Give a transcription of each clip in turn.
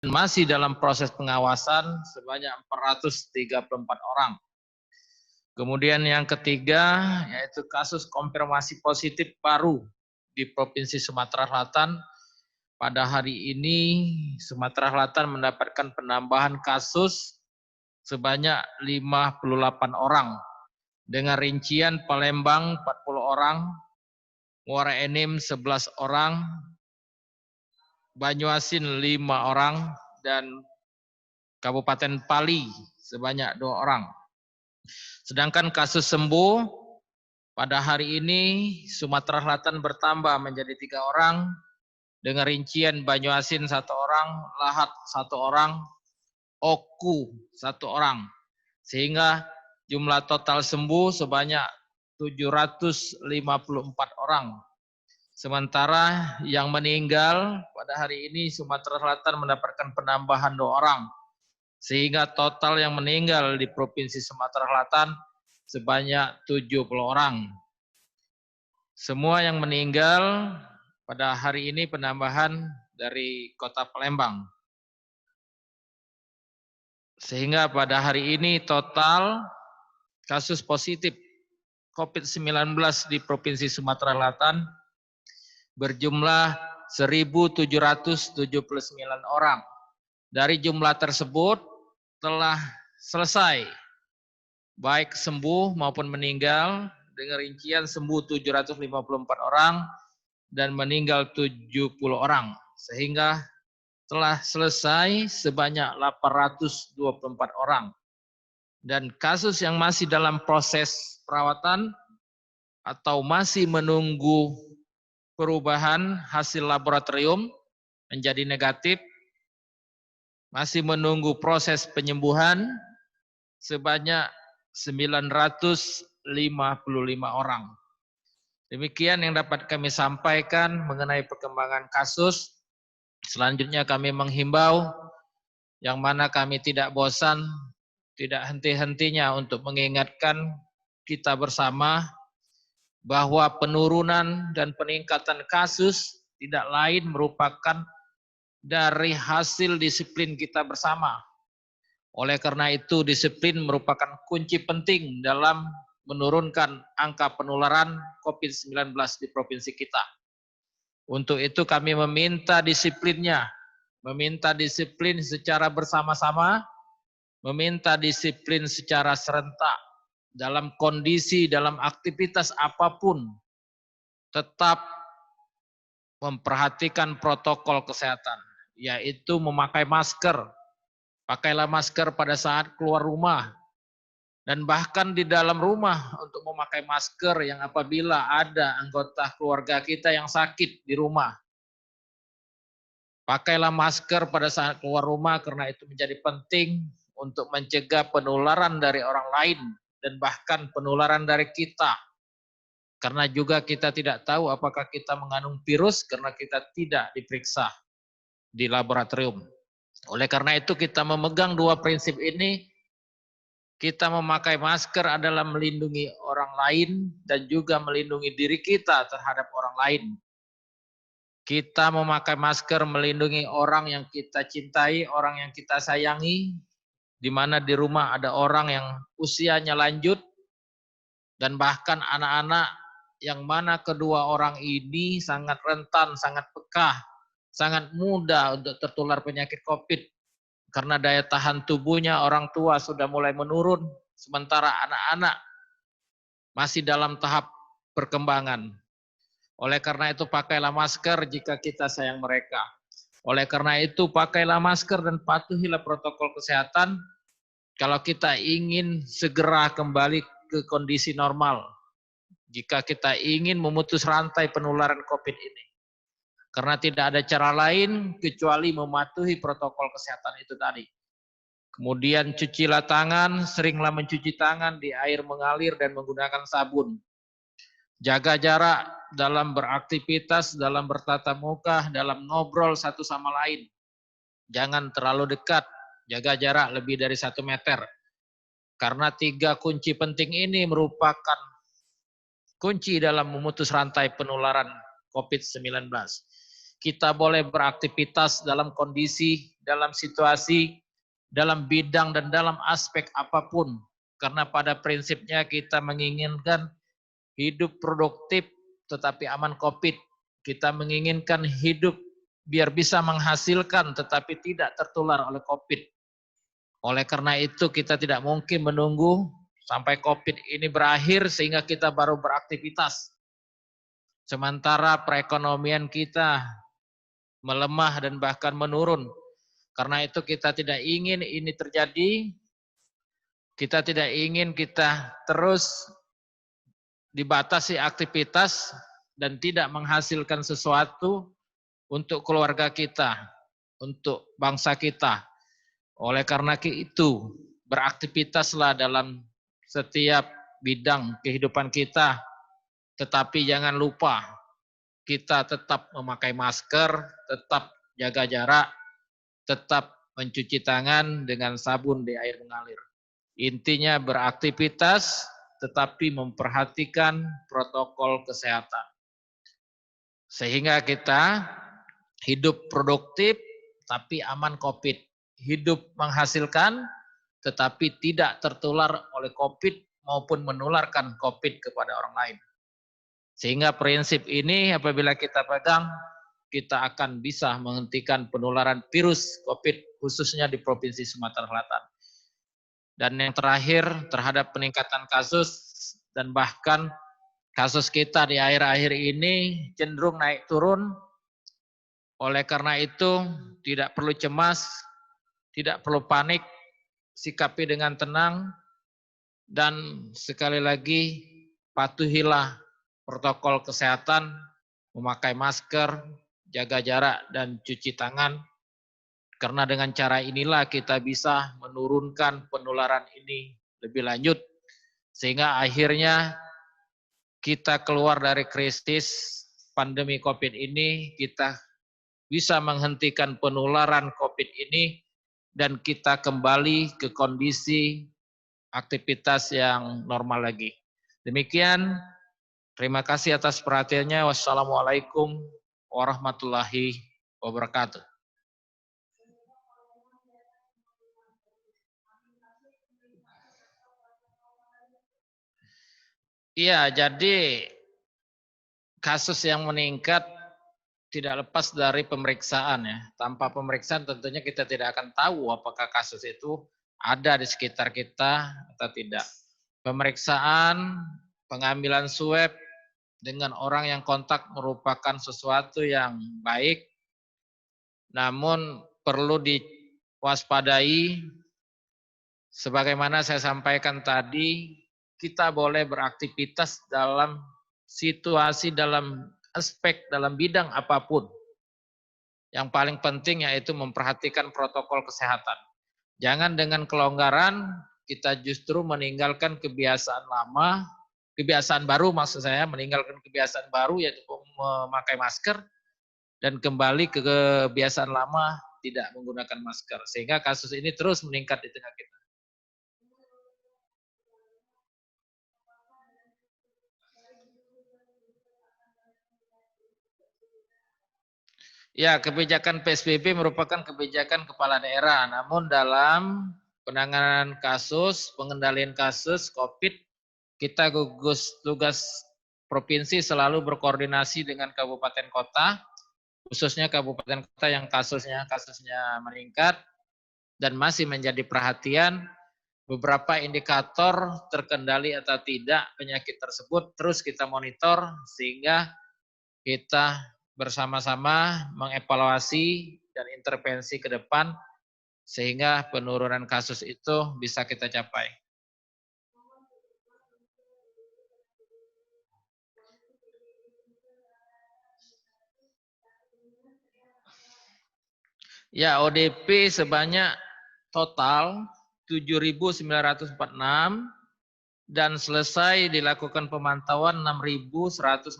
masih dalam proses pengawasan sebanyak 434 orang. Kemudian yang ketiga yaitu kasus konfirmasi positif baru di Provinsi Sumatera Selatan. Pada hari ini Sumatera Selatan mendapatkan penambahan kasus sebanyak 58 orang. Dengan rincian Palembang 40 orang, Muara Enim 11 orang, Banyuasin 5 orang, dan Kabupaten Pali sebanyak 2 orang. Sedangkan kasus sembuh pada hari ini Sumatera Selatan bertambah menjadi 3 orang dengan rincian Banyuasin 1 orang, Lahat 1 orang, Oku 1 orang. Sehingga jumlah total sembuh sebanyak 754 orang. Sementara yang meninggal pada hari ini Sumatera Selatan mendapatkan penambahan 2 orang. Sehingga total yang meninggal di Provinsi Sumatera Selatan sebanyak 70 orang. Semua yang meninggal pada hari ini penambahan dari Kota Palembang. Sehingga pada hari ini total kasus positif COVID-19 di Provinsi Sumatera Selatan berjumlah 1.779 orang. Dari jumlah tersebut telah selesai baik sembuh maupun meninggal dengan rincian sembuh 754 orang dan meninggal 70 orang. Sehingga telah selesai sebanyak 824 orang. Dan kasus yang masih dalam proses perawatan atau masih menunggu perubahan hasil laboratorium menjadi negatif, masih menunggu proses penyembuhan sebanyak 955 orang. Demikian yang dapat kami sampaikan mengenai perkembangan kasus. Selanjutnya kami menghimbau yang mana kami tidak bosan, tidak henti-hentinya untuk mengingatkan kita bersama bahwa penurunan dan peningkatan kasus tidak lain merupakan dari hasil disiplin kita bersama. Oleh karena itu disiplin merupakan kunci penting dalam menurunkan angka penularan COVID-19 di provinsi kita. Untuk itu kami meminta disiplinnya, meminta disiplin secara bersama-sama, meminta disiplin secara serentak dalam kondisi, dalam aktivitas apapun, tetap memperhatikan protokol kesehatan, yaitu memakai masker. Pakailah masker pada saat keluar rumah, dan bahkan di dalam rumah untuk memakai masker yang apabila ada anggota keluarga kita yang sakit di rumah. Pakailah masker pada saat keluar rumah karena itu menjadi penting untuk mencegah penularan dari orang lain dan bahkan penularan dari kita. Karena juga kita tidak tahu apakah kita mengandung virus karena kita tidak diperiksa di laboratorium. Oleh karena itu kita memegang dua prinsip ini. Kita memakai masker adalah melindungi orang lain dan juga melindungi diri kita terhadap orang lain. Kita memakai masker melindungi orang yang kita cintai, orang yang kita sayangi, di mana di rumah ada orang yang usianya lanjut, dan bahkan anak-anak yang mana kedua orang ini sangat rentan, sangat pekah, sangat mudah untuk tertular penyakit COVID. Karena daya tahan tubuhnya orang tua sudah mulai menurun, sementara anak-anak masih dalam tahap perkembangan. Oleh karena itu pakailah masker jika kita sayang mereka. Oleh karena itu pakailah masker dan patuhilah protokol kesehatan kalau kita ingin segera kembali ke kondisi normal. Jika kita ingin memutus rantai penularan COVID ini. Karena tidak ada cara lain kecuali mematuhi protokol kesehatan itu tadi. Kemudian cucilah tangan, seringlah mencuci tangan di air mengalir dan menggunakan sabun. Jaga jarak dalam beraktivitas, dalam bertatap muka, dalam ngobrol satu sama lain. Jangan terlalu dekat, jaga jarak lebih dari 1 meter. Karena 3 kunci penting ini merupakan kunci dalam memutus rantai penularan COVID-19. kita boleh beraktivitas dalam kondisi, dalam situasi, dalam bidang dan dalam aspek apapun. Karena pada prinsipnya kita menginginkan hidup produktif tetapi aman COVID. Kita menginginkan hidup biar bisa menghasilkan tetapi tidak tertular oleh COVID. Oleh karena itu kita tidak mungkin menunggu sampai COVID ini berakhir sehingga kita baru beraktivitas. Sementara perekonomian kita melemah dan bahkan menurun. Karena itu kita tidak ingin ini terjadi. Kita tidak ingin kita terus dibatasi aktivitas dan tidak menghasilkan sesuatu untuk keluarga kita, untuk bangsa kita. Oleh karena itu, beraktivitaslah dalam setiap bidang kehidupan kita, tetapi jangan lupa kita tetap memakai masker, tetap jaga jarak, tetap mencuci tangan dengan sabun di air mengalir. Intinya beraktivitas tetapi memperhatikan protokol kesehatan. Sehingga kita hidup produktif tapi aman COVID. Hidup menghasilkan tetapi tidak tertular oleh COVID maupun menularkan COVID kepada orang lain. Sehingga prinsip ini apabila kita pegang, kita akan bisa menghentikan penularan virus COVID khususnya di Provinsi Sumatera Selatan. Dan yang terakhir terhadap peningkatan kasus dan bahkan kasus kita di akhir-akhir ini cenderung naik turun. Oleh karena itu tidak perlu cemas, tidak perlu panik, sikapi dengan tenang, dan sekali lagi patuhilah protokol kesehatan, memakai masker, jaga jarak, dan cuci tangan. Karena dengan cara inilah kita bisa menurunkan penularan ini lebih lanjut. Sehingga akhirnya kita keluar dari krisis pandemi COVID ini, kita bisa menghentikan penularan COVID ini, dan kita kembali ke kondisi aktivitas yang normal lagi. Demikian, terima kasih atas perhatiannya. Wassalamualaikum warahmatullahi wabarakatuh. Iya, jadi kasus yang meningkat tidak lepas dari pemeriksaan ya. Tanpa pemeriksaan tentunya kita tidak akan tahu apakah kasus itu ada di sekitar kita atau tidak. Pemeriksaan, pengambilan swab dengan orang yang kontak merupakan sesuatu yang baik, namun perlu diwaspadai. Sebagaimana saya sampaikan tadi, kita boleh beraktivitas dalam situasi, dalam aspek, dalam bidang apapun. Yang paling penting yaitu memperhatikan protokol kesehatan. Jangan dengan kelonggaran kita justru meninggalkan kebiasaan lama, kebiasaan baru maksud saya, meninggalkan kebiasaan baru yaitu memakai masker dan kembali ke kebiasaan lama tidak menggunakan masker. Sehingga kasus ini terus meningkat di tengah kita. Ya, kebijakan PSBB merupakan kebijakan kepala daerah, namun dalam penanganan kasus, pengendalian kasus COVID, kita gugus tugas provinsi selalu berkoordinasi dengan kabupaten kota, khususnya kabupaten kota yang kasusnya meningkat dan masih menjadi perhatian. Beberapa indikator terkendali atau tidak penyakit tersebut terus kita monitor sehingga kita bersama-sama mengevaluasi dan intervensi ke depan sehingga penurunan kasus itu bisa kita capai. Ya, ODP sebanyak total 7.946 dan selesai dilakukan pemantauan 6.145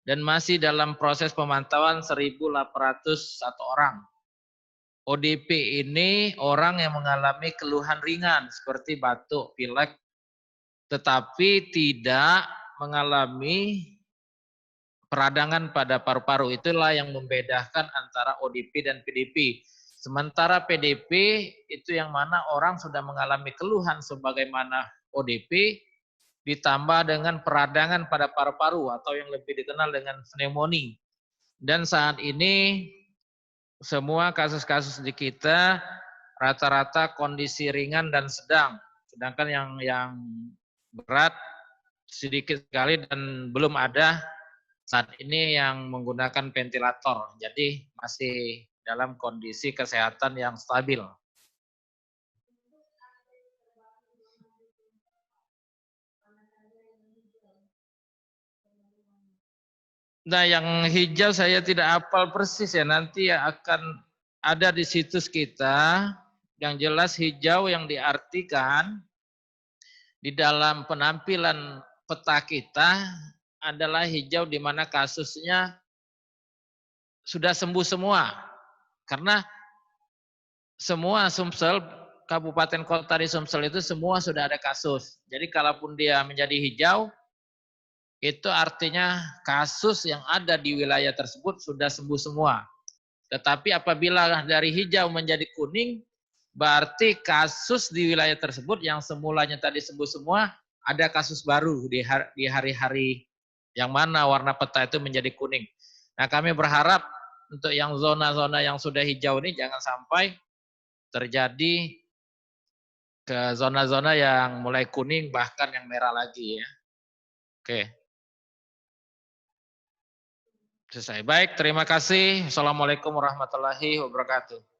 dan masih dalam proses pemantauan 1.801 orang. ODP ini orang yang mengalami keluhan ringan seperti batuk, pilek, tetapi tidak mengalami peradangan pada paru-paru. Itulah yang membedakan antara ODP dan PDP. Sementara PDP itu yang mana orang sudah mengalami keluhan sebagaimana ODP, ditambah dengan peradangan pada paru-paru atau yang lebih dikenal dengan pneumonia. Dan saat ini semua kasus-kasus di kita rata-rata kondisi ringan dan sedang. Sedangkan yang berat sedikit sekali dan belum ada saat ini yang menggunakan ventilator. Jadi masih dalam kondisi kesehatan yang stabil. Nah, yang hijau saya tidak hafal persis ya. Nanti akan ada di situs kita. Yang jelas hijau yang diartikan di dalam penampilan peta kita adalah hijau di mana kasusnya sudah sembuh semua. Karena semua Sumsel, kabupaten kota di Sumsel itu semua sudah ada kasus. Jadi kalaupun dia menjadi hijau, itu artinya kasus yang ada di wilayah tersebut sudah sembuh semua. Tetapi apabila dari hijau menjadi kuning, berarti kasus di wilayah tersebut yang semulanya tadi sembuh semua, ada kasus baru di hari-hari yang mana warna peta itu menjadi kuning. Nah, kami berharap untuk yang zona-zona yang sudah hijau ini jangan sampai terjadi ke zona-zona yang mulai kuning bahkan yang merah lagi ya. Oke. Selesai. Baik, terima kasih. Assalamualaikum warahmatullahi wabarakatuh.